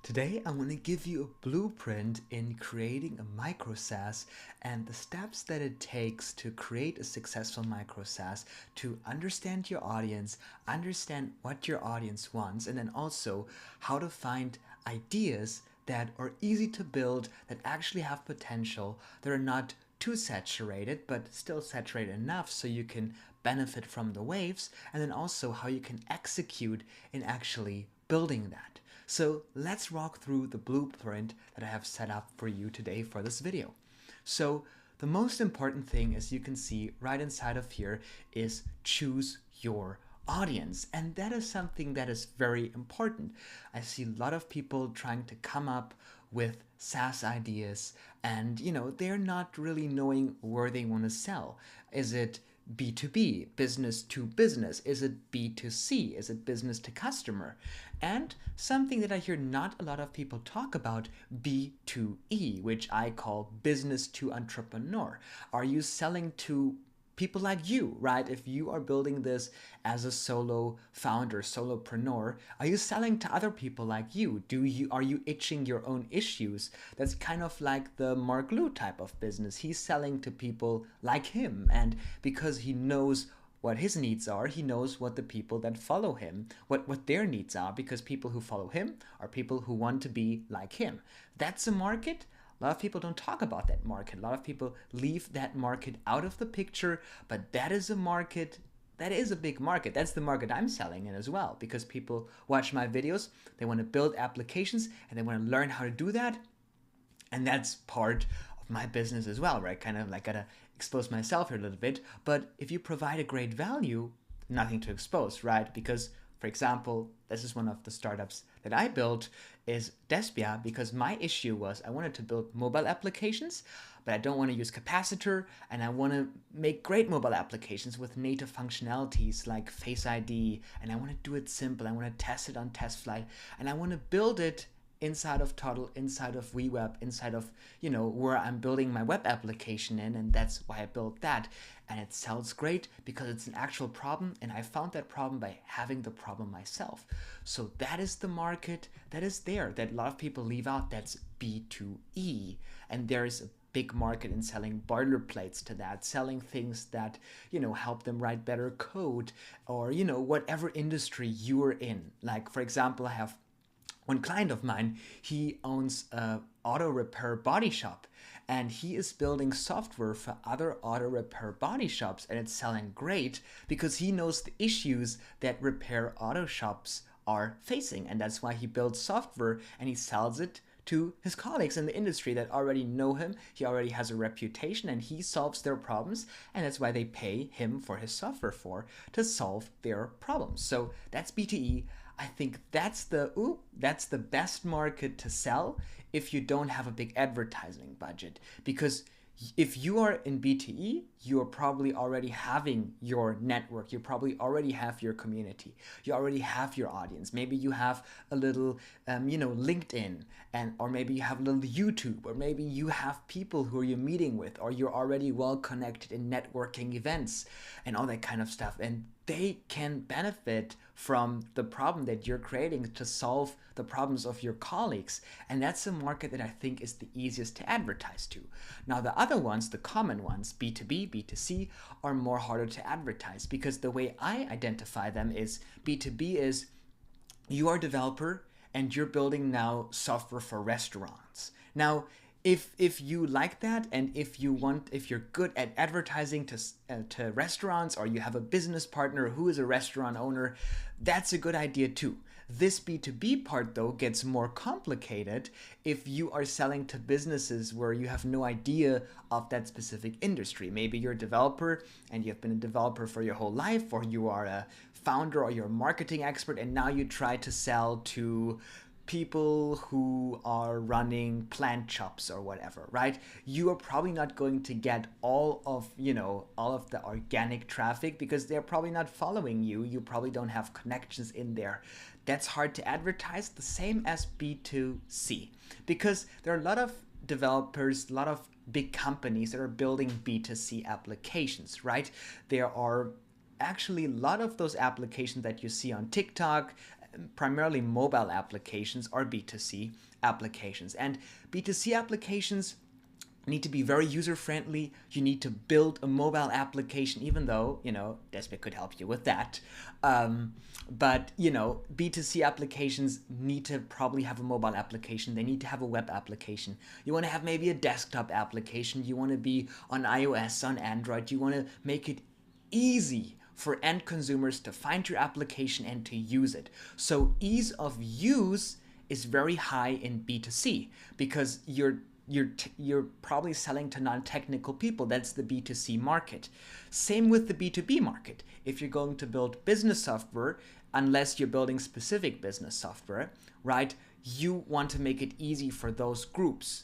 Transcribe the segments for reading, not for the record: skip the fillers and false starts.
Today, I want to give you a blueprint in creating a micro SaaS and the steps that it takes to create a successful micro SaaS, to understand your audience, understand what your audience wants, and then also how to find ideas that are easy to build, that actually have potential, that are not too saturated, but still saturated enough so you can benefit from the waves, and then also how you can execute in actually building that. So let's walk through the blueprint that I have set up for you today for this video. So the most important thing, as you can see right inside of here, is choose your audience. And that is something that is very important. I see a lot of people trying to come up with SaaS ideas and, they're not really knowing where they want to sell. Is it B2B, business to business? Is it B2C? Is it business to customer? And something that I hear not a lot of people talk about, B2E, which I call business to entrepreneur. Are you selling to people like you, right? If you are building this as a solo founder, solopreneur, are you selling to other people like you? Are you itching your own issues? That's kind of like the Mark Liu type of business. He's selling to people like him, and because he knows what his needs are, he knows what the people that follow him, what their needs are, because people who follow him are people who want to be like him. That's a market. A lot of people don't talk about that market. A lot of people leave that market out of the picture, but that is a market. That is a big market. That's the market I'm selling in as well, because people watch my videos, they want to build applications, and they want to learn how to do that. And that's part of my business as well, right? Kind of like gotta expose myself here a little bit. But if you provide a great value, nothing to expose, right? Because, for example, this is one of the startups that I built, is Despia, because my issue was I wanted to build mobile applications, but I don't want to use capacitor, and I want to make great mobile applications with native functionalities like Face ID, and I want to do it simple. I want to test it on TestFlight, and I want to build it inside of Toddle, inside of WeWeb, inside of, where I'm building my web application in, and that's why I built that. And it sells great because it's an actual problem, and I found that problem by having the problem myself. So that is the market that is there, that a lot of people leave out. That's B2E. And there is a big market in selling boilerplates to that, selling things that, help them write better code, or, whatever industry you're in. Like, for example, I have one client of mine, he owns a auto repair body shop, and he is building software for other auto repair body shops, and it's selling great because he knows the issues that repair auto shops are facing, and that's why he builds software and he sells it to his colleagues in the industry that already know him. He already has a reputation, and he solves their problems, and that's why they pay him for his software to solve their problems. So that's B2E. I think that's the best market to sell if you don't have a big advertising budget. Because if you are in B2E, you are probably already having your network. You probably already have your community. You already have your audience. Maybe you have a little, LinkedIn, or maybe you have a little YouTube, or maybe you have people who you're meeting with, or you're already well connected in networking events and all that kind of stuff. And they can benefit from the problem that you're creating to solve the problems of your colleagues. And that's a market that I think is the easiest to advertise to. Now, the other ones, the common ones, B2B, B2C, are more harder to advertise, because the way I identify them is B2B is you are a developer and you're building now software for restaurants. Now, if you like that, and if you're good at advertising to restaurants, or you have a business partner who is a restaurant owner, that's a good idea too. This B2B part, though, gets more complicated if you are selling to businesses where you have no idea of that specific industry. Maybe you're a developer and you've been a developer for your whole life, or you are a founder, or you're a marketing expert, and now you try to sell to people who are running plant shops or whatever, right? You are probably not going to get all of the organic traffic, because they're probably not following you. You probably don't have connections in there. That's hard to advertise, the same as B2C, because there are a lot of developers, a lot of big companies that are building B2C applications, right? There are actually a lot of those applications that you see on TikTok, primarily mobile applications or B2C applications. And B2C applications need to be very user-friendly. You need to build a mobile application, even though, Despe could help you with that. But, B2C applications need to probably have a mobile application. They need to have a web application. You want to have maybe a desktop application. You want to be on iOS, on Android. You want to make it easy for end consumers to find your application and to use it. So ease of use is very high in B2C because you're probably selling to non-technical people. That's the B2C market. Same with the B2B market. If you're going to build business software, unless you're building specific business software, right, you want to make it easy for those groups.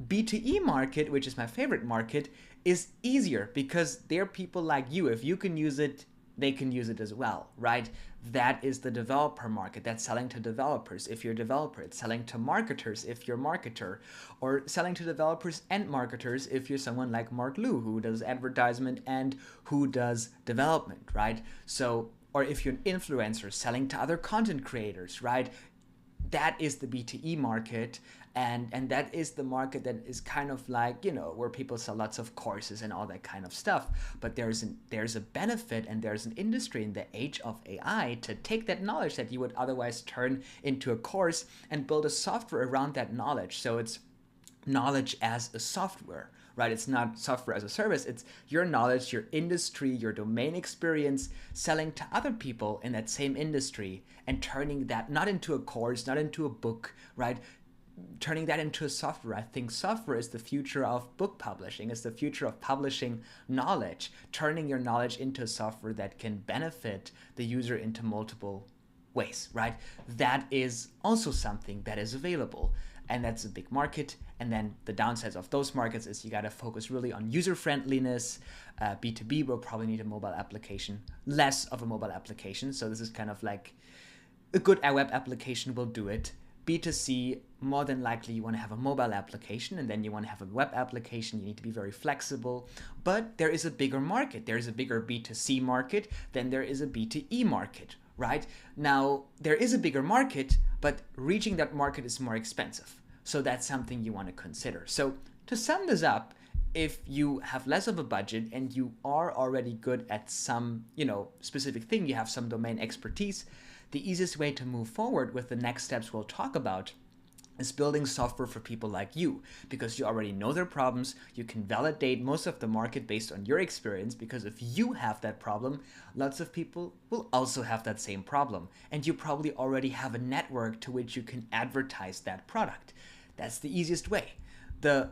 B2E market, which is my favorite market, is easier because they're people like you. If you can use it, they can use it as well, right? That is the developer market. That's selling to developers if you're a developer. It's selling to marketers if you're a marketer, or selling to developers and marketers if you're someone like Mark Liu, who does advertisement and who does development, right? So, or if you're an influencer, selling to other content creators, right? That is the B2E market, and that is the market that is kind of like, where people sell lots of courses and all that kind of stuff. But there's a benefit and there's an industry in the age of AI to take that knowledge that you would otherwise turn into a course and build a software around that knowledge. So it's knowledge as a software, right? It's not software as a service. It's your knowledge, your industry, your domain experience, selling to other people in that same industry and turning that not into a course, not into a book, right? Turning that into a software. I think software is the future of book publishing. It's the future of publishing knowledge, turning your knowledge into a software that can benefit the user into multiple ways, right? That is also something that is available. And that's a big market. And then the downsides of those markets is you got to focus really on user friendliness. B2B will probably need a mobile application, less of a mobile application. So this is kind of like a good web application will do it. B2C, more than likely you want to have a mobile application, and then you want to have a web application. You need to be very flexible. But there is a bigger market. There is a bigger B2C market than there is a B2E market, right? Now, there is a bigger market, but reaching that market is more expensive. So that's something you want to consider. So to sum this up, if you have less of a budget and you are already good at some, specific thing, you have some domain expertise, the easiest way to move forward with the next steps we'll talk about is building software for people like you, because you already know their problems. You can validate most of the market based on your experience, because if you have that problem, lots of people will also have that same problem. And you probably already have a network to which you can advertise that product. That's the easiest way. The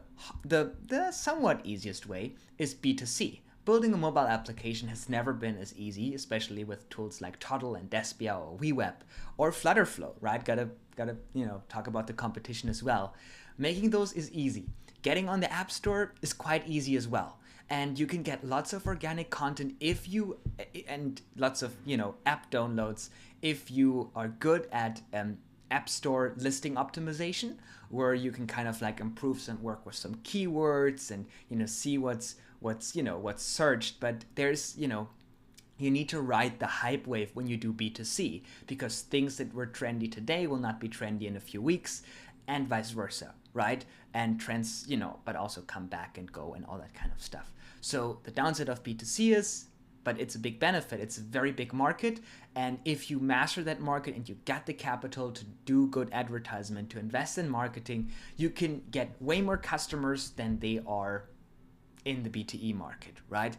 somewhat easiest way is B2C. Building a mobile application has never been as easy, especially with tools like Toddle and Despia or WeWeb or Flutterflow, right? Gotta talk about the competition as well. Making those is easy. Getting on the App Store is quite easy as well. And you can get lots of organic content and lots of, app downloads if you are good at App Store listing optimization, where you can kind of like improve some work with some keywords and, see what's searched. But there's, you need to ride the hype wave when you do B2C, because things that were trendy today will not be trendy in a few weeks, and vice versa, right? And trends, but also come back and go and all that kind of stuff. So the downside of B2C is, but it's a big benefit. It's a very big market. And if you master that market and you get the capital to do good advertisement, to invest in marketing, you can get way more customers than they are in the B2E market, right?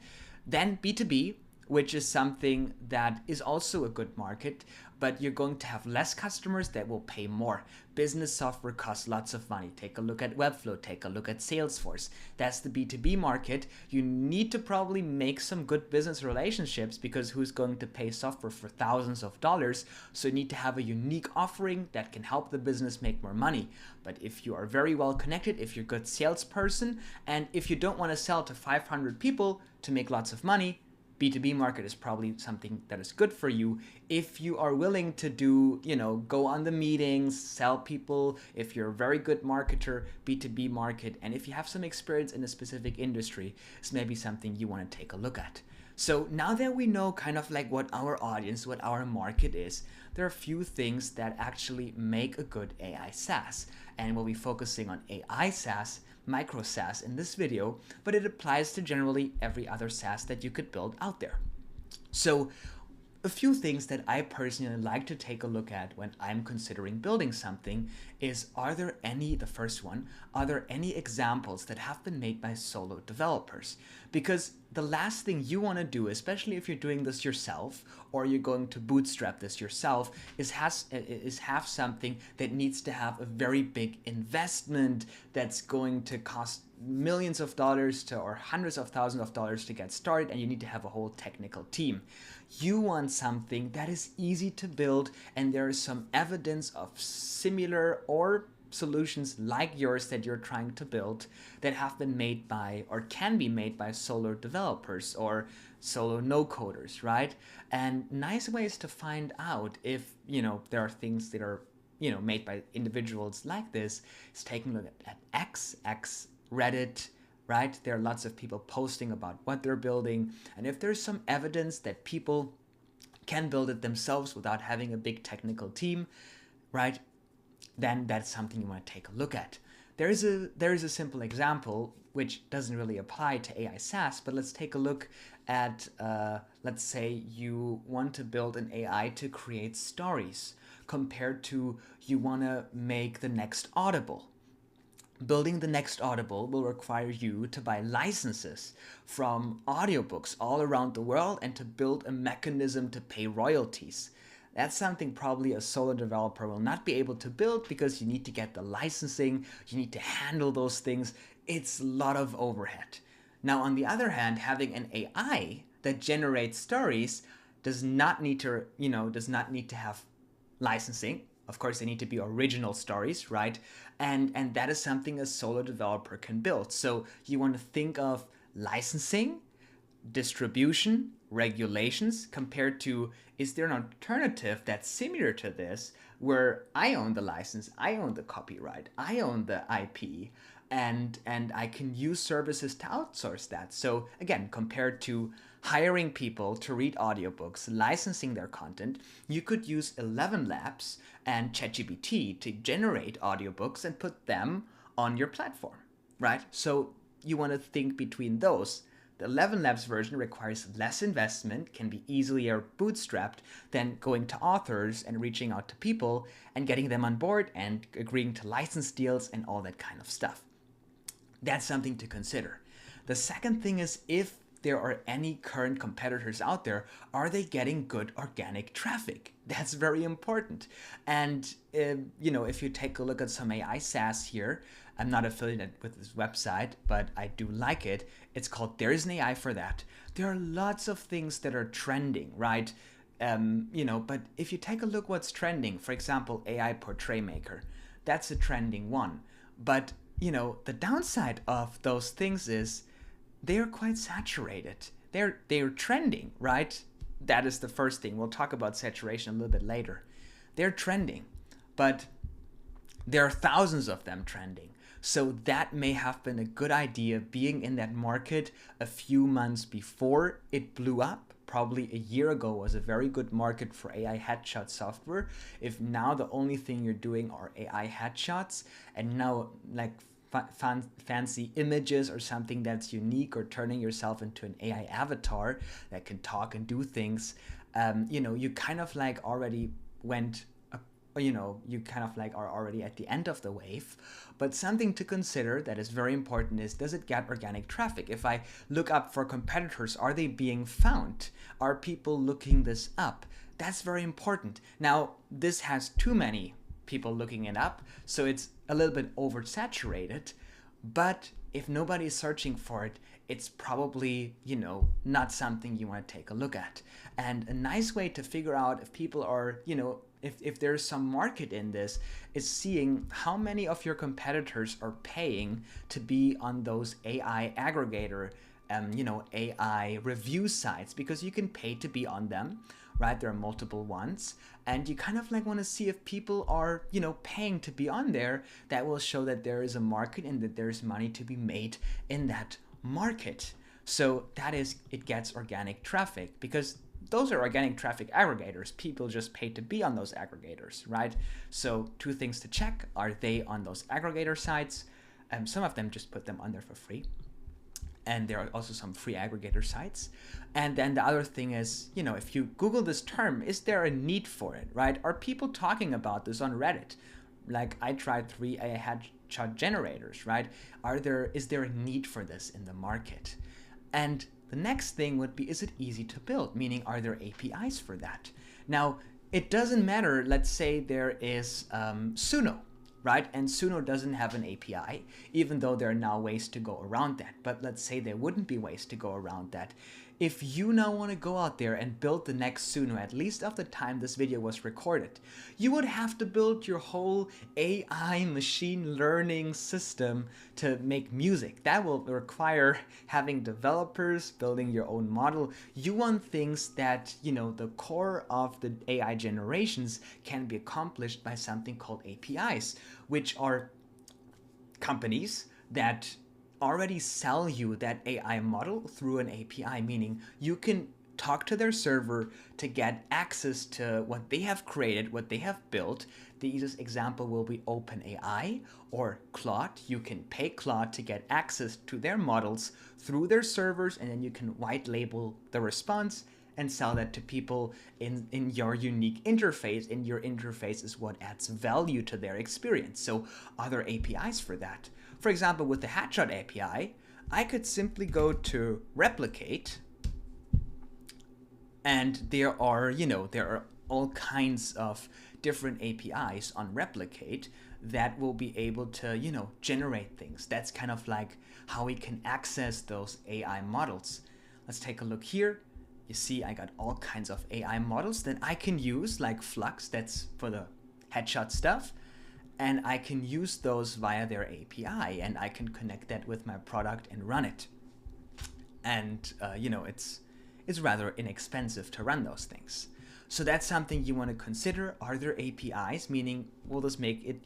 Then B2B, which is something that is also a good market, but you're going to have less customers that will pay more. Business software costs lots of money. Take a look at Webflow, take a look at Salesforce. That's the B2B market. You need to probably make some good business relationships, because who's going to pay software for thousands of dollars? So you need to have a unique offering that can help the business make more money. But if you are very well connected, if you're a good salesperson, and if you don't want to sell to 500 people to make lots of money, B2B market is probably something that is good for you. If you are willing to do, go on the meetings, sell people, if you're a very good marketer, B2B market, and if you have some experience in a specific industry, it's maybe something you want to take a look at. So now that we know kind of like what our audience, what our market is, there are a few things that actually make a good AI SaaS. And we'll be focusing on AI SaaS, micro SaaS in this video, but it applies to generally every other SaaS that you could build out there. So a few things that I personally like to take a look at when I'm considering building something is, the first one, are there any examples that have been made by solo developers? Because the last thing you want to do, especially if you're doing this yourself or you're going to bootstrap this yourself, is have something that needs to have a very big investment that's going to cost millions of dollars or hundreds of thousands of dollars to get started, and you need to have a whole technical team. You want something that is easy to build, and there is some evidence of similar or solutions like yours that you're trying to build that have been made by or can be made by solo developers or solo no-coders, right? And nice ways to find out if, there are things that are, made by individuals like this is taking a look at X, Reddit, right? There are lots of people posting about what they're building. And if there's some evidence that people can build it themselves without having a big technical team, right, then that's something you want to take a look at. There is a simple example which doesn't really apply to AI SaaS, but let's take a look at, let's say you want to build an AI to create stories compared to you want to make the next Audible. Building the next Audible will require you to buy licenses from audiobooks all around the world and to build a mechanism to pay royalties. That's something probably a solo developer will not be able to build because you need to get the licensing, you need to handle those things. It's a lot of overhead. Now, on the other hand, having an AI that generates stories does not need to have licensing. Of course, they need to be original stories, right? And that is something a solo developer can build. So you want to think of licensing, distribution, regulations compared to, is there an alternative that's similar to this where I own the license, I own the copyright, I own the IP, and I can use services to outsource that. So again, compared to hiring people to read audiobooks, licensing their content, you could use 11 Labs and ChatGPT to generate audiobooks and put them on your platform, right? So you want to think between those. The 11 Labs version requires less investment, can be easier bootstrapped than going to authors and reaching out to people and getting them on board and agreeing to license deals and all that kind of stuff. That's something to consider. The second thing is, if there are any current competitors out there, are they getting good organic traffic? That's very important. And if you take a look at some AI SaaS here, I'm not affiliated with this website, but I do like it. It's called There's an AI for That. There are lots of things that are trending, right? But if you take a look what's trending, for example, AI Portrait Maker, that's a trending one. But the downside of those things is they're quite saturated. They're trending, right? That is the first thing. We'll talk about saturation a little bit later. They're trending, but there are thousands of them trending. So that may have been a good idea being in that market a few months before it blew up. Probably a year ago was a very good market for AI headshot software. If now the only thing you're doing are AI headshots, and now like fancy images or something that's unique, or turning yourself into an AI avatar that can talk and do things, you kind of like already went, you kind of like are already at the end of the wave. But something to consider that is very important is, does it get organic traffic? If I look up for competitors, are they being found? Are people looking this up? That's very important. Now, this has too many people looking it up, so it's a little bit oversaturated. But if nobody's searching for it, it's probably, not something you want to take a look at. And a nice way to figure out if people are, if there's some market in this, is seeing how many of your competitors are paying to be on those AI aggregator, AI review sites, because you can pay to be on them, right? There are multiple ones, and you kind of like want to see if people are, paying to be on there. That will show that there is a market and that there's money to be made in that market. So that is, it gets organic traffic, because those are organic traffic aggregators. People just pay to be on those aggregators, right? So 2 things to check: are they on those aggregator sites? Some of them just put them on there for free. And there are also some free aggregator sites. And then the other thing is, if you Google this term, is there a need for it, right? Are people talking about this on Reddit? Like, I tried 3 headshot generators, right? Is there a need for this in the market? And the next thing would be, is it easy to build? Meaning, are there APIs for that? Now, it doesn't matter, let's say there is Suno, right? And Suno doesn't have an API, even though there are now ways to go around that. But let's say there wouldn't be ways to go around that. If you now want to go out there and build the next Suno, at least of the time this video was recorded, you would have to build your whole AI machine learning system to make music. That will require having developers, building your own model. You want things that, the core of the AI generations can be accomplished by something called APIs, which are companies that already sell you that AI model through an API, meaning you can talk to their server to get access to what they have created, what they have built. The easiest example will be OpenAI or Claude. You can pay Claude to get access to their models through their servers, and then you can white label the response and sell that to people in your unique interface. And your interface is what adds value to their experience. So are there APIs for that? For example, with the Headshot API, I could simply go to Replicate, and there are all kinds of different APIs on Replicate that will be able to, generate things. That's kind of like how we can access those AI models. Let's take a look here. You see, I got all kinds of AI models that I can use, like Flux, that's for the headshot stuff. And I can use those via their API, and I can connect that with my product and run it. And, it's rather inexpensive to run those things. So that's something you want to consider. Are there APIs? Meaning, will this make it,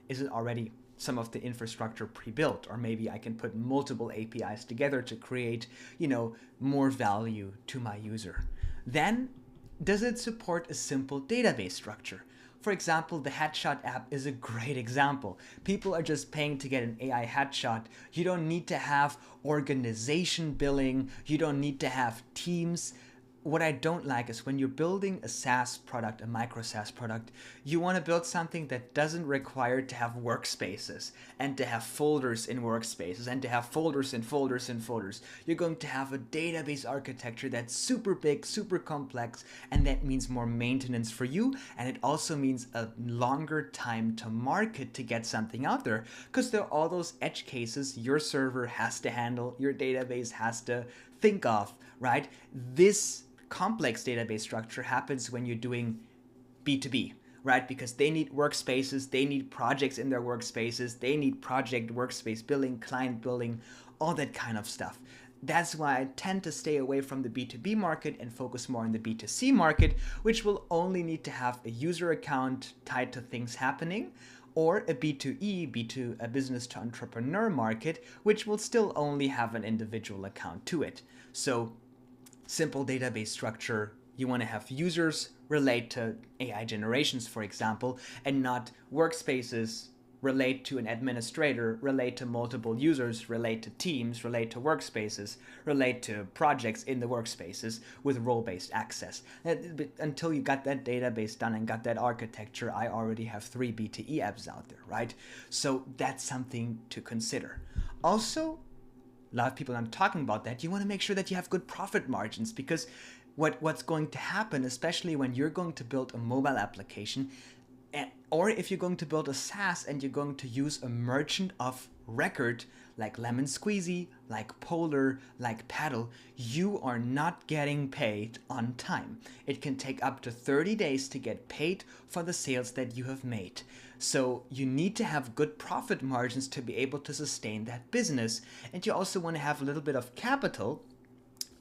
is it already some of the infrastructure pre-built? Or maybe I can put multiple APIs together to create, more value to my user. Then, does it support a simple database structure? For example, the Headshot app is a great example. People are just paying to get an AI headshot. You don't need to have organization billing. You don't need to have teams. What I don't like is when you're building a SaaS product, a micro SaaS product, you want to build something that doesn't require to have workspaces and to have folders in workspaces and to have folders and folders and folders. You're going to have a database architecture that's super big, super complex, and that means more maintenance for you. And it also means a longer time to market to get something out there, because there are all those edge cases your server has to handle, your database has to think of, right? This complex database structure happens when you're doing B2B, right? Because they need workspaces, they need projects in their workspaces, they need project workspace billing, client billing, all that kind of stuff. That's why I tend to stay away from the B2B market and focus more on the B2C market, which will only need to have a user account tied to things happening, or a B2E, a business to entrepreneur market, which will still only have an individual account to it. So simple database structure, you want to have users relate to AI generations, for example, and not workspaces relate to an administrator, relate to multiple users, relate to teams, relate to workspaces, relate to projects in the workspaces with role-based access. Until you got that database done and got that architecture, I already have 3 B2E apps out there, right? So that's something to consider. Also, a lot of people aren't talking about that. You want to make sure that you have good profit margins, because what's going to happen, especially when you're going to build a mobile application, or if you're going to build a SaaS and you're going to use a merchant of record like Lemon Squeezy, like Polar, like Paddle, you are not getting paid on time. It can take up to 30 days to get paid for the sales that you have made. So you need to have good profit margins to be able to sustain that business. And you also want to have a little bit of capital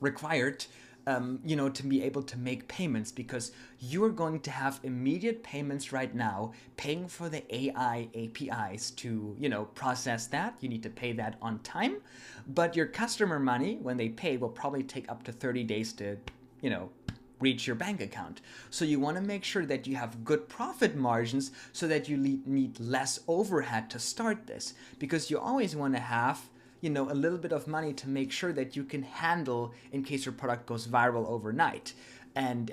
required to be able to make payments, because you're going to have immediate payments right now paying for the AI APIs to, process that. You need to pay that on time, but your customer money, when they pay, will probably take up to 30 days to, reach your bank account. So you want to make sure that you have good profit margins so that you need less overhead to start this, because you always want to have a little bit of money to make sure that you can handle in case your product goes viral overnight. And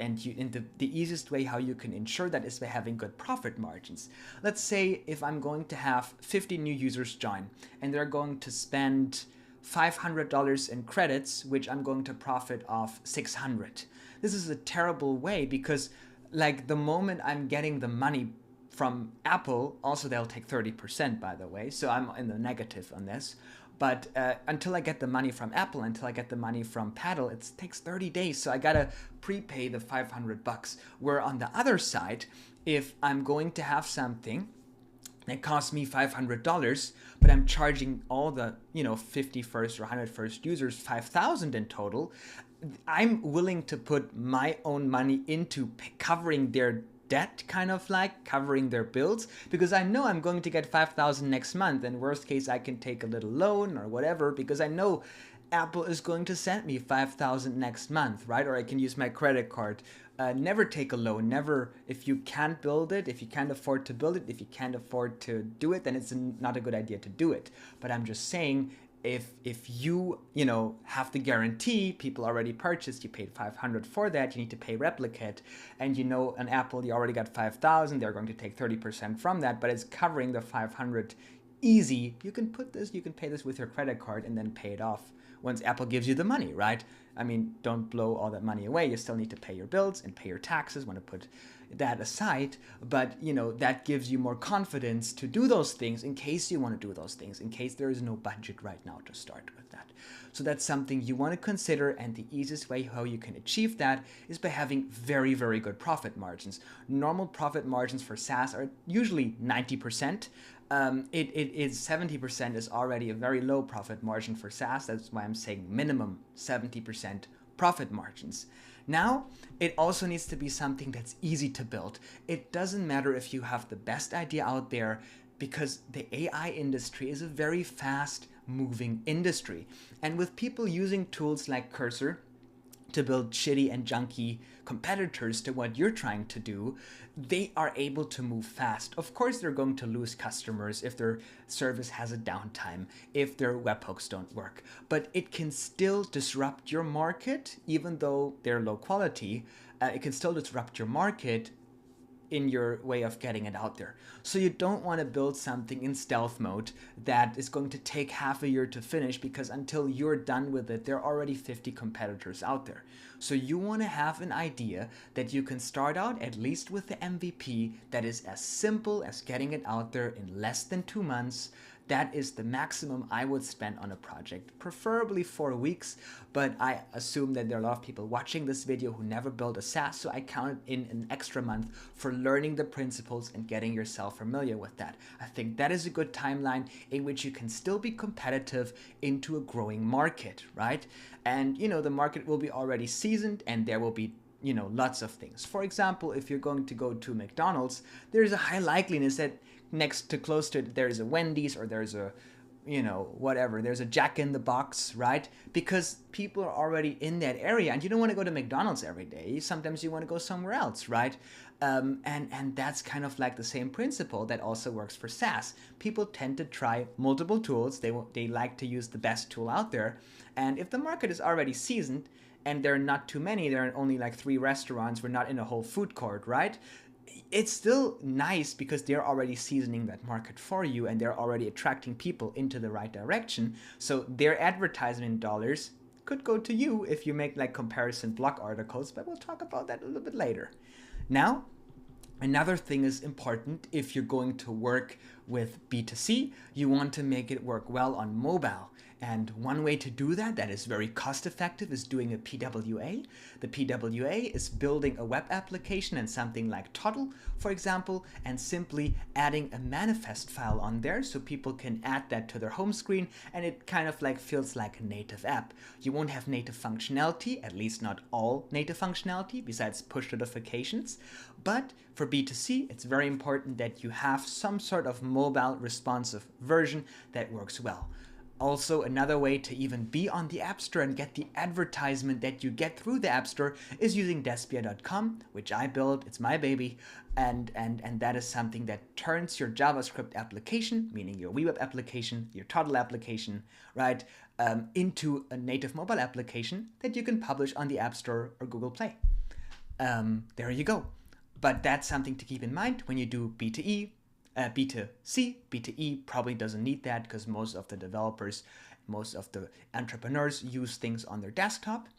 the easiest way how you can ensure that is by having good profit margins. Let's say if I'm going to have 50 new users join and they're going to spend $500 in credits, which I'm going to profit off 600. This is a terrible way, because like the moment I'm getting the money from Apple, also they'll take 30%, by the way, so I'm in the negative on this. But until I get the money from Apple, until I get the money from Paddle, it takes 30 days. So I gotta prepay the $500. Where on the other side, if I'm going to have something that costs me $500, but I'm charging all the 50 first or 100 first users $5,000 in total, I'm willing to put my own money into covering their debt, kind of like covering their bills, because I know I'm going to get 5,000 next month, and worst case I can take a little loan or whatever, because I know Apple is going to send me 5,000 next month, right? Or I can use my credit card. Never take a loan. Never, if you can't build it, if you can't afford to build it, if you can't afford to do it, then it's not a good idea to do it. But I'm just saying, if you have the guarantee, people already purchased, you paid 500 for that, you need to pay replicate, and on Apple you already got 5,000, they're going to take 30% from that, but it's covering the 500 easy. You can pay this with your credit card and then pay it off once Apple gives you the money, right? I mean, don't blow all that money away. You still need to pay your bills and pay your taxes. Want to put that aside, but that gives you more confidence to do those things in case you want to do those things, in case there is no budget right now to start with that. So that's something you want to consider, and the easiest way how you can achieve that is by having very, very good profit margins. Normal profit margins for SaaS are usually 90%. It is 70% is already a very low profit margin for SaaS. That's why I'm saying minimum 70% profit margins. Now, it also needs to be something that's easy to build. It doesn't matter if you have the best idea out there, because the AI industry is a very fast moving industry. And with people using tools like Cursor to build shitty and junky competitors to what you're trying to do, they are able to move fast. Of course, they're going to lose customers if their service has a downtime, if their webhooks don't work, but it can still disrupt your market, even though they're low quality. It can still disrupt your market in your way of getting it out there. So you don't want to build something in stealth mode that is going to take half a year to finish, because until you're done with it, there are already 50 competitors out there. So you want to have an idea that you can start out at least with the MVP that is as simple as getting it out there in less than 2 months. That is the maximum I would spend on a project, preferably 4 weeks, but I assume that there are a lot of people watching this video who never built a SaaS, so I counted in an extra month for learning the principles and getting yourself familiar with that. I think that is a good timeline in which you can still be competitive into a growing market, right? And the market will be already seasoned, and there will be lots of things. For example, if you're going to go to McDonald's, there's a high likeliness that next to close to it, there's a Wendy's, or there's a, whatever, there's a Jack in the Box, right? Because people are already in that area, and you don't want to go to McDonald's every day. Sometimes you want to go somewhere else, right? And that's kind of like the same principle that also works for SaaS. People tend to try multiple tools. They like to use the best tool out there. And if the market is already seasoned, and there are not too many, there are only like 3 restaurants, we're not in a whole food court, right? It's still nice because they're already seasoning that market for you, and they're already attracting people into the right direction. So their advertisement dollars could go to you if you make like comparison blog articles, but we'll talk about that a little bit later. Now, another thing is important. If you're going to work with B2C, you want to make it work well on mobile. And one way to do that is very cost effective, is doing a PWA. The PWA is building a web application and something like Toddle, for example, and simply adding a manifest file on there so people can add that to their home screen, and it kind of like feels like a native app. You won't have native functionality, at least not all native functionality, besides push notifications. But for B2C, it's very important that you have some sort of mobile responsive version that works well. Also, another way to even be on the App Store and get the advertisement that you get through the App Store is using Despia.com, which I built. It's my baby. And that is something that turns your JavaScript application, meaning your web application, your Toddle application, right, into a native mobile application that you can publish on the App Store or Google Play. There you go. But that's something to keep in mind when you do B2E. B2C, B2E probably doesn't need that because most of the developers, most of the entrepreneurs use things on their desktop.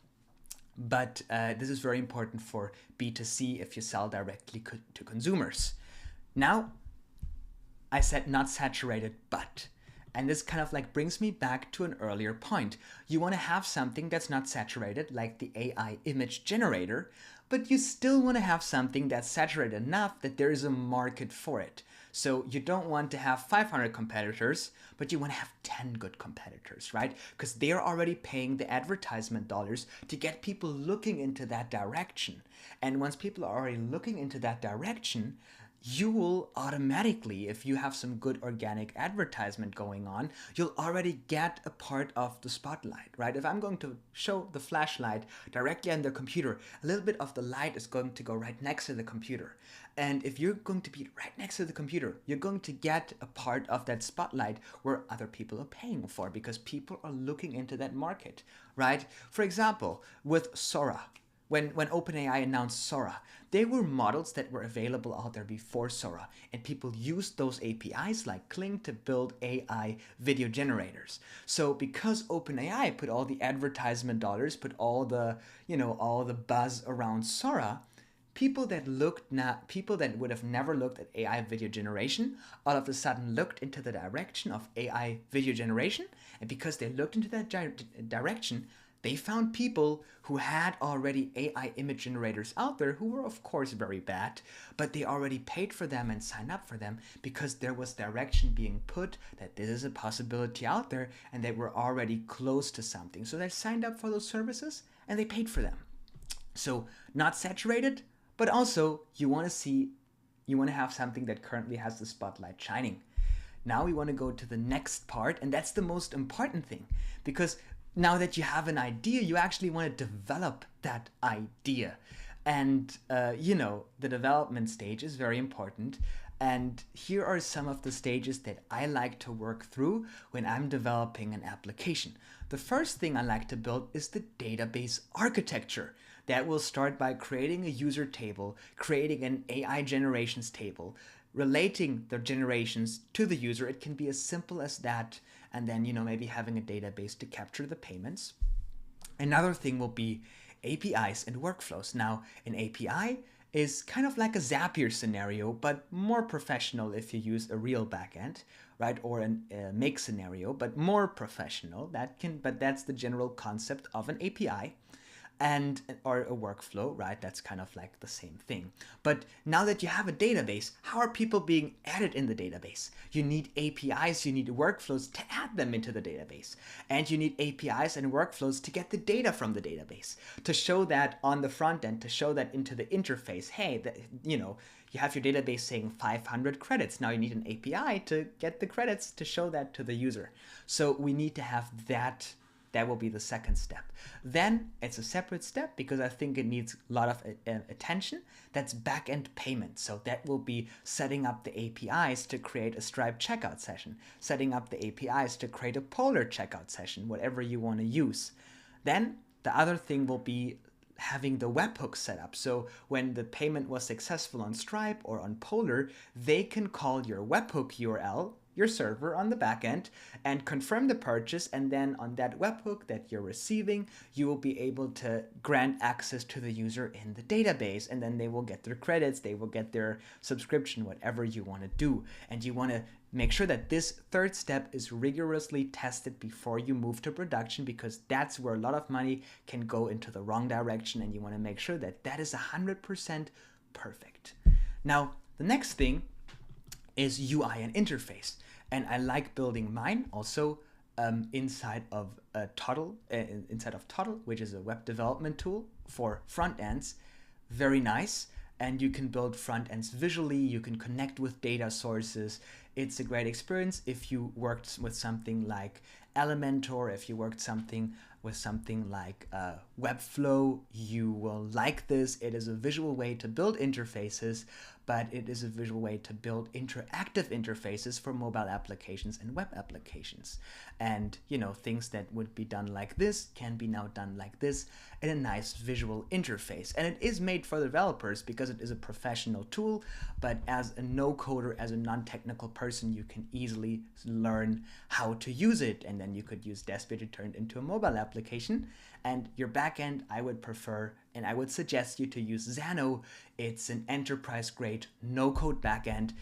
But this is very important for B2C if you sell directly to consumers. Now, I said not saturated, but. And this kind of like brings me back to an earlier point. You want to have something that's not saturated, like the AI image generator, but you still want to have something that's saturated enough that there is a market for it. So you don't want to have 500 competitors, but you want to have 10 good competitors, right? Because they're already paying the advertisement dollars to get people looking into that direction. And once people are already looking into that direction, you will automatically, if you have some good organic advertisement going on, you'll already get a part of the spotlight, right? If I'm going to show the flashlight directly on the computer, a little bit of the light is going to go right next to the computer. And if you're going to be right next to the computer, you're going to get a part of that spotlight where other people are paying for because people are looking into that market, right? For example, with Sora. When OpenAI announced Sora, they were models that were available out there before Sora, and people used those APIs like Kling to build AI video generators. So because OpenAI put all the advertisement dollars, put all the, all the buzz around Sora, people that would have never looked at AI video generation all of a sudden looked into the direction of AI video generation, and because they looked into that direction, they found people who had already AI image generators out there who were of course very bad, but they already paid for them and signed up for them because there was direction being put that this is a possibility out there and they were already close to something. So they signed up for those services and they paid for them. So not saturated, but also you want to have something that currently has the spotlight shining. Now we want to go to the next part, and that's the most important thing, because now that you have an idea, you actually want to develop that idea. And, the development stage is very important. And here are some of the stages that I like to work through when I'm developing an application. The first thing I like to build is the database architecture. That will start by creating a user table, creating an AI generations table, relating the generations to the user. It can be as simple as that. And then, maybe having a database to capture the payments. Another thing will be APIs and workflows. Now, an API is kind of like a Zapier scenario, but more professional if you use a real backend, right? Or a make scenario, but more professional. But that's the general concept of an API. Or a workflow, right? That's kind of like the same thing. But now that you have a database, how are people being added in the database? You need APIs, you need workflows to add them into the database. And you need APIs and workflows to get the data from the database, to show that on the front end, to show that into the interface. Hey, you have your database saying 500 credits. Now you need an API to get the credits to show that to the user. So we need to have that. That will be the second step. Then it's a separate step because I think it needs a lot of attention. That's backend payment. So that will be setting up the APIs to create a Stripe checkout session, setting up the APIs to create a Polar checkout session, whatever you want to use. Then the other thing will be having the webhook set up. So when the payment was successful on Stripe or on Polar, they can call your webhook URL, your server on the backend, and confirm the purchase, and then on that webhook that you're receiving, you will be able to grant access to the user in the database, and then they will get their credits, they will get their subscription, whatever you want to do. And you want to make sure that this third step is rigorously tested before you move to production, because that's where a lot of money can go into the wrong direction, and you want to make sure that that is 100% perfect. Now, the next thing is UI and interface. And I like building mine also inside of Toddle, which is a web development tool for front ends. Very nice. and you can build front ends visually. You can connect with data sources. It's a great experience if you worked with something like Elementor, if you worked with something like Webflow, you will like this. It is a visual way to build interfaces, but it is a visual way to build interactive interfaces for mobile applications and web applications. And, you know, things that would be done like this can be now done like this in a nice visual interface. And it is made for developers because it is a professional tool, but as a no-coder, as a non-technical person, you can easily learn how to use it, and then you could use Despi to turn it into a mobile application. And your backend, I would prefer, and I would suggest you to use Xano. It's an enterprise-grade no-code backend.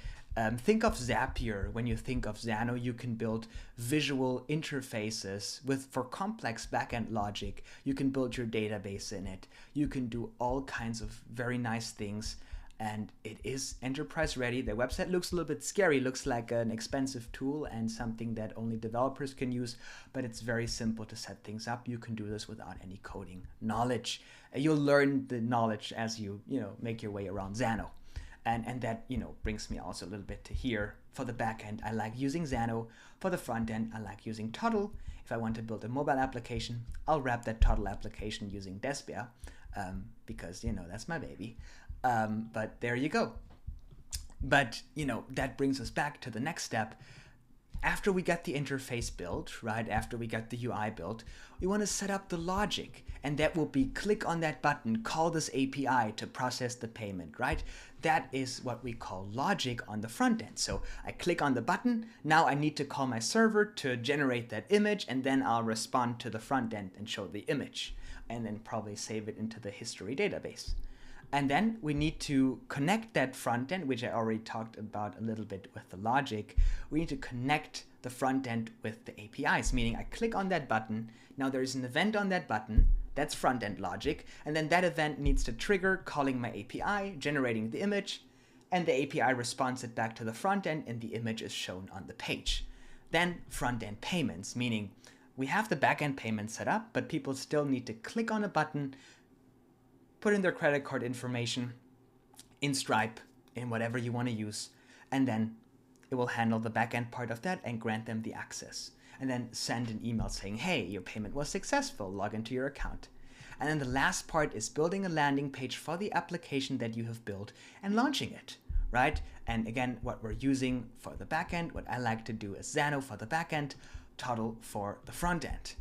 Think of Zapier. When you think of Xano, you can build visual interfaces for complex backend logic. You can build your database in it. You can do all kinds of very nice things. And it is enterprise ready. The website looks a little bit scary, looks like an expensive tool and something that only developers can use, but it's very simple to set things up. You can do this without any coding knowledge. You'll learn the knowledge as you make your way around Xano. And that brings me also a little bit to here. For the backend, I like using Xano. For the front end, I like using Toddle. If I want to build a mobile application, I'll wrap that Toddle application using Despi, because that's my baby. But there you go. But that brings us back to the next step. After we got the interface built, right, after we got the UI built, we want to set up the logic. And that will be click on that button, call this API to process the payment, right? That is what we call logic on the front end. So I click on the button. Now I need to call my server to generate that image, and then I'll respond to the front end and show the image, and then probably save it into the history database. And then we need to connect that front end, which I already talked about a little bit with the logic. We need to connect the front end with the APIs, meaning I click on that button. Now there is an event on that button. That's front end logic. And then that event needs to trigger calling my API, generating the image, and the API responds it back to the front end, and the image is shown on the page. Then front end payments, meaning we have the back end payment set up, but people still need to click on a button, put in their credit card information in Stripe, in whatever you want to use, and then it will handle the backend part of that and grant them the access. And then send an email saying, hey, your payment was successful, log into your account. And then the last part is building a landing page for the application that you have built and launching it, right? And again, what we're using for the backend, what I like to do is Xano for the backend, Toddle for the front end.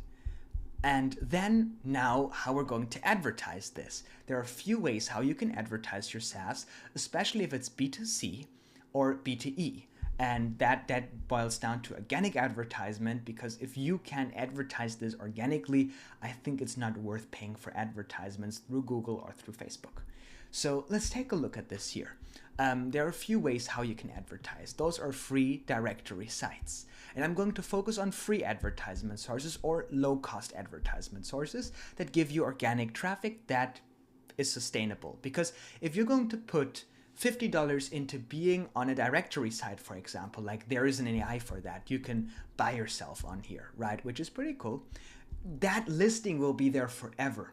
And then now how we're going to advertise this. There are a few ways how you can advertise your SaaS, especially if it's B2C or B2E. And that boils down to organic advertisement, because if you can advertise this organically, I think it's not worth paying for advertisements through Google or through Facebook. So let's take a look at this here. There are a few ways how you can advertise. Those are free directory sites. And I'm going to focus on free advertisement sources or low-cost advertisement sources that give you organic traffic that is sustainable. Because if you're going to put $50 into being on a directory site, for example, like there is an AI for that, you can buy yourself on here, right? Which is pretty cool. That listing will be there forever.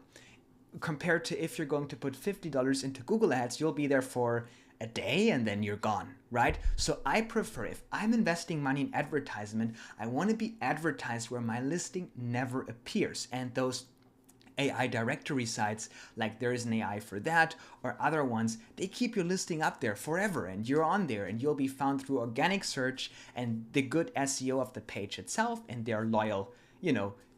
Compared to if you're going to put $50 into Google Ads, you'll be there for a day and then you're gone, right? So I prefer, if I'm investing money in advertisement, I want to be advertised where my listing never appears. And those AI directory sites, like there is an AI for that, or other ones, they keep your listing up there forever, and you're on there, and you'll be found through organic search and the good SEO of the page itself, and their loyal,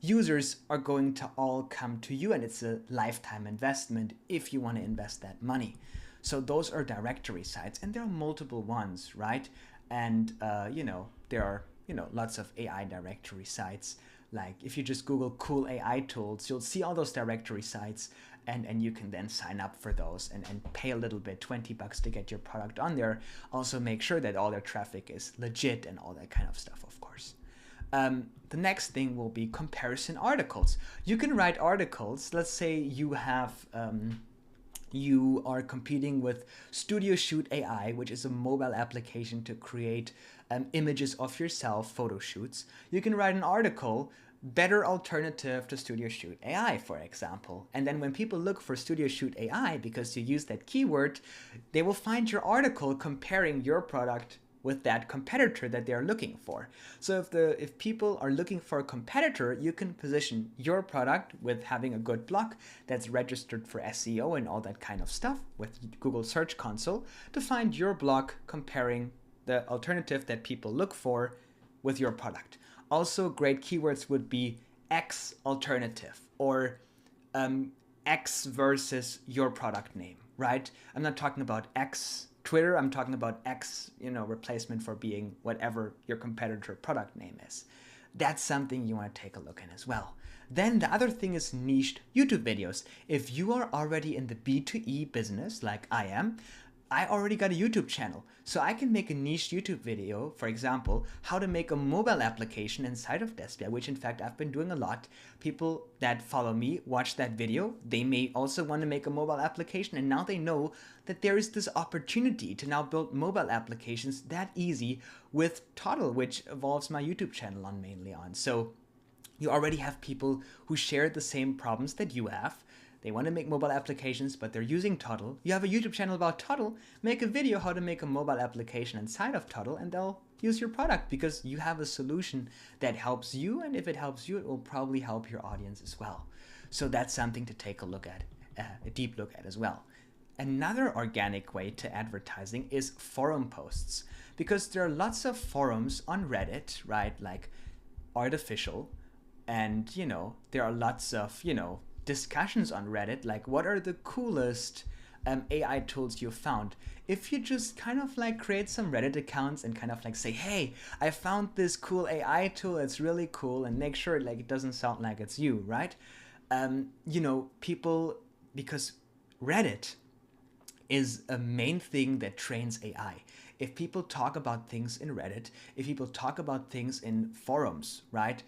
users are going to all come to you, and it's a lifetime investment if you want to invest that money. So those are directory sites, and there are multiple ones, right? And there are lots of AI directory sites. Like if you just Google cool AI tools, you'll see all those directory sites, and you can then sign up for those and pay a little bit, $20 to get your product on there. Also make sure that all their traffic is legit and all that kind of stuff, of course. The next thing will be comparison articles. You can write articles. Let's say you have you are competing with Studio Shoot AI, which is a mobile application to create images of yourself, photo shoots. You can write an article better alternative to Studio Shoot AI, for example. And then when people look for Studio Shoot AI because you use that keyword, they will find your article comparing your product with that competitor that they're looking for. So if people are looking for a competitor, you can position your product with having a good blog that's registered for SEO and all that kind of stuff with Google Search Console to find your blog comparing the alternative that people look for with your product. Also, great keywords would be X alternative or X versus your product name, right? I'm not talking about X Twitter, I'm talking about X, replacement for being whatever your competitor product name is. That's something you want to take a look at as well. Then the other thing is niched YouTube videos. If you are already in the B2E business like I am, I already got a YouTube channel, so I can make a niche YouTube video, for example, how to make a mobile application inside of Despia, which in fact I've been doing a lot. People that follow me watch that video, they may also want to make a mobile application, and now they know that there is this opportunity to now build mobile applications that easy with Toddle, which evolves my YouTube channel on mainly on. So you already have people who share the same problems that you have. They want to make mobile applications, but they're using Toddle. You have a YouTube channel about Toddle, make a video how to make a mobile application inside of Toddle, and they'll use your product because you have a solution that helps you, and if it helps you, it will probably help your audience as well. So that's something to take a look at, a deep look at as well. Another organic way to advertising is forum posts, because there are lots of forums on Reddit, right, like Artificial, and, there are lots of, discussions on Reddit, like what are the coolest AI tools you found. If you just kind of like create some Reddit accounts and kind of like say, hey, I found this cool AI tool, it's really cool, and make sure like it doesn't sound like it's you, right? People, because Reddit is a main thing that trains AI. If people talk about things in Reddit, if people talk about things in forums, right?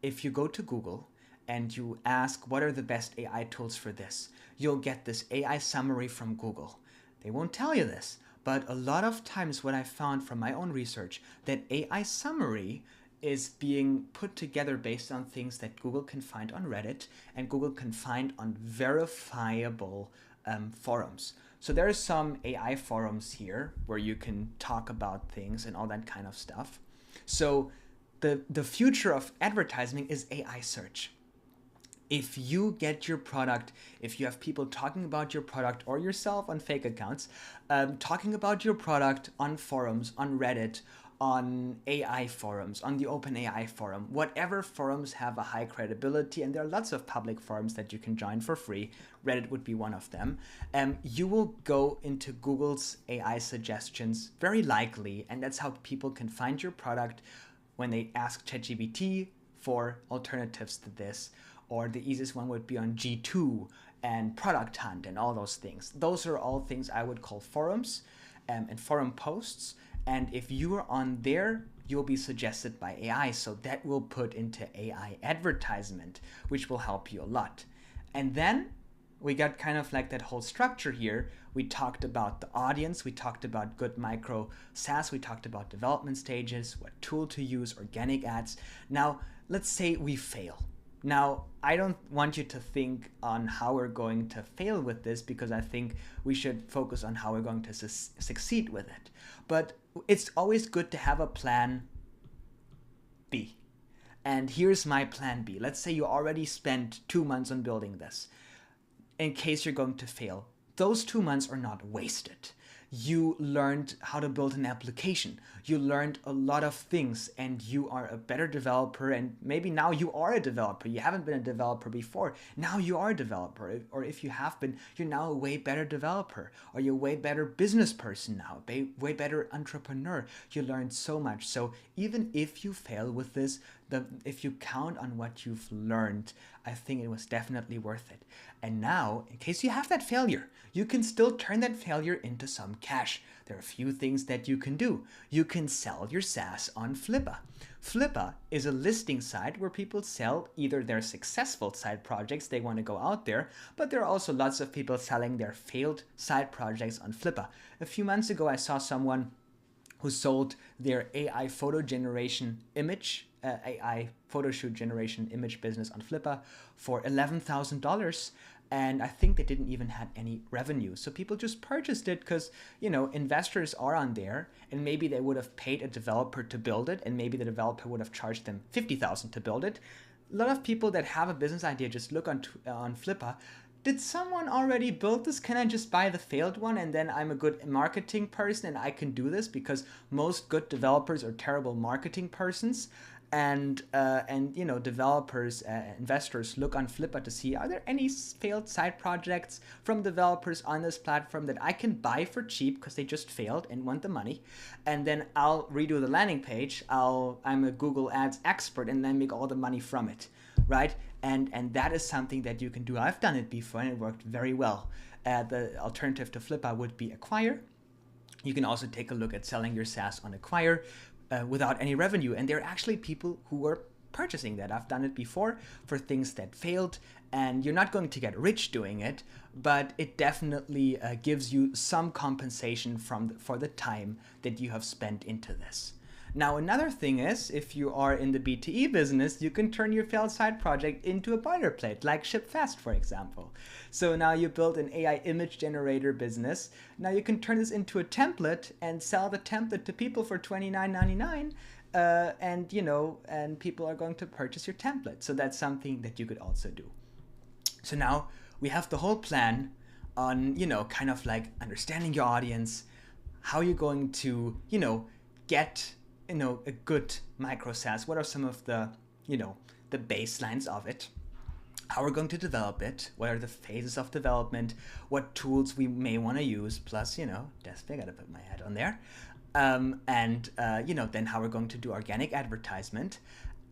If you go to Google and you ask what are the best AI tools for this, you'll get this AI summary from Google. They won't tell you this, but a lot of times what I found from my own research, that AI summary is being put together based on things that Google can find on Reddit and Google can find on verifiable forums. So there are some AI forums here where you can talk about things and all that kind of stuff. So the future of advertising is AI search. If you get your product, if you have people talking about your product or yourself on fake accounts, talking about your product on forums, on Reddit, on AI forums, on the OpenAI forum, whatever forums have a high credibility, and there are lots of public forums that you can join for free, Reddit would be one of them, you will go into Google's AI suggestions very likely, and that's how people can find your product when they ask ChatGPT for alternatives to this. Or the easiest one would be on G2 and Product Hunt and all those things. Those are all things I would call forums and forum posts. And if you are on there, you'll be suggested by AI. So that will put into AI advertisement, which will help you a lot. And then we got kind of like that whole structure here. We talked about the audience. We talked about good micro SaaS. We talked about development stages, what tool to use, organic ads. Now, let's say we fail. Now, I don't want you to think on how we're going to fail with this, because I think we should focus on how we're going to succeed with it. But it's always good to have a plan B. And here's my plan B. Let's say you already spent 2 months on building this. In case you're going to fail, those 2 months are not wasted. You learned how to build an application. You learned a lot of things, and you are a better developer, and maybe now you are a developer. You haven't been a developer before. Now you are a developer. Or if you have been, you're now a way better developer, or you're a way better business person now, way better entrepreneur. You learned so much. So even if you fail with this, if you count on what you've learned, I think it was definitely worth it. And now, in case you have that failure, you can still turn that failure into some cash. There are a few things that you can do. You can sell your SaaS on Flippa. Flippa is a listing site where people sell either their successful side projects, they want to go out there, but there are also lots of people selling their failed side projects on Flippa. A few months ago, I saw someone who sold their AI photo generation image AI photo shoot generation image business on Flippa for $11,000. And I think they didn't even have any revenue. So people just purchased it because, you know, investors are on there, and maybe they would have paid a developer to build it, and maybe the developer would have charged them $50,000 to build it. A lot of people that have a business idea just look on Flippa. Did someone already build this? Can I just buy the failed one and then I'm a good marketing person and I can do this? Because most good developers are terrible marketing persons. And you know, developers, investors look on Flippa to see, are there any failed side projects from developers on this platform that I can buy for cheap because they just failed and want the money, and then I'll redo the landing page. I'm a Google Ads expert and then make all the money from it, right? And that is something that you can do. I've done it before and it worked very well. The alternative to Flippa would be Acquire. You can also take a look at selling your SaaS on Acquire without any revenue. And there are actually people who are purchasing that. I've done it before for things that failed, and you're not going to get rich doing it, but it definitely gives you some compensation for the time that you have spent into this. Now, another thing is, if you are in the B2E business, you can turn your failed side project into a boilerplate, like Ship Fast, for example. So now you build an AI image generator business. Now you can turn this into a template and sell the template to people for $29.99. And, you know, and people are going to purchase your template. So that's something that you could also do. So now we have the whole plan on, you know, kind of like understanding your audience, how you're going to, you know, get, you know, a good micro SaaS. What are some of the, you know, the baselines of it? How we're going to develop it? What are the phases of development? What tools we may want to use? Plus, you know, I gotta put my head on there. You know, then how we're going to do organic advertisement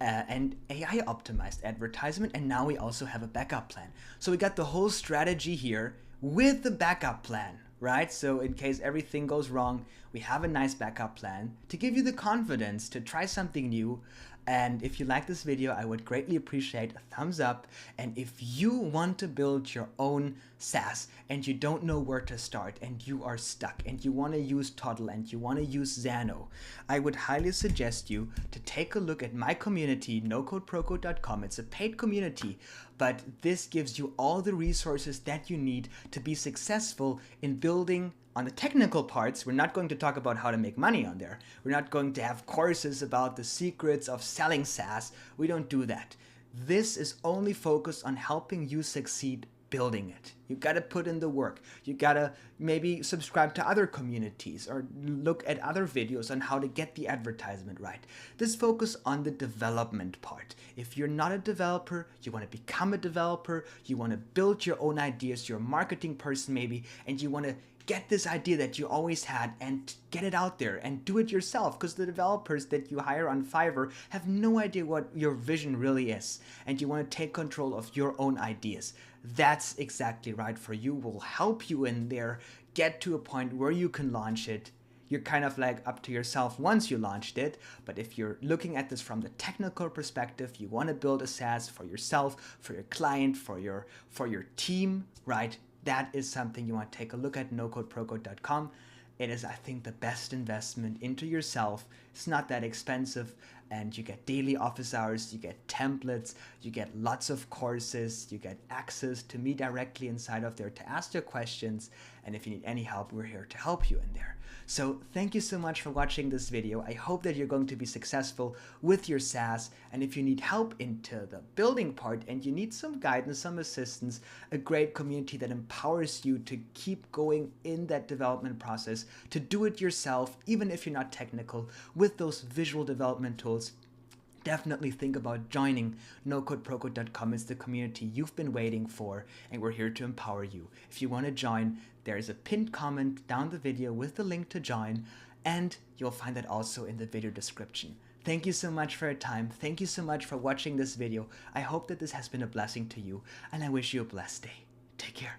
and AI optimized advertisement. And now we also have a backup plan. So we got the whole strategy here with the backup plan, right? So in case everything goes wrong, we have a nice backup plan to give you the confidence to try something new. And if you like this video, I would greatly appreciate a thumbs up. And if you want to build your own SaaS and you don't know where to start and you are stuck and you want to use Toddle and you want to use Xano, I would highly suggest you to take a look at my community, NoCodeProCode.com. It's a paid community, but this gives you all the resources that you need to be successful in building. On the technical parts, we're not going to talk about how to make money on there. We're not going to have courses about the secrets of selling SaaS. We don't do that. This is only focused on helping you succeed building it. You got to put in the work. You got to maybe subscribe to other communities or look at other videos on how to get the advertisement right. This focus on the development part. If you're not a developer, you want to become a developer, you want to build your own ideas, you're a marketing person maybe, and you want to get this idea that you always had and get it out there and do it yourself, because the developers that you hire on Fiverr have no idea what your vision really is, and you want to take control of your own ideas. That's exactly right for you. We'll help you in there, get to a point where you can launch it. You're kind of like up to yourself once you launched it, but if you're looking at this from the technical perspective, you want to build a SaaS for yourself, for your client, for your team, right? That is something you want to take a look at, NoCodeProCode.com. It is, I think, the best investment into yourself. It's not that expensive, and you get daily office hours, you get templates, you get lots of courses, you get access to me directly inside of there to ask your questions, and if you need any help, we're here to help you in there. So thank you so much for watching this video. I hope that you're going to be successful with your SaaS, and if you need help into the building part and you need some guidance, some assistance, a great community that empowers you to keep going in that development process, to do it yourself, even if you're not technical, with those visual development tools, definitely think about joining NoCodeProCode.com. It's the community you've been waiting for, and we're here to empower you. If you want to join, there is a pinned comment down the video with the link to join, and you'll find that also in the video description. Thank you so much for your time. Thank you so much for watching this video. I hope that this has been a blessing to you, and I wish you a blessed day. Take care.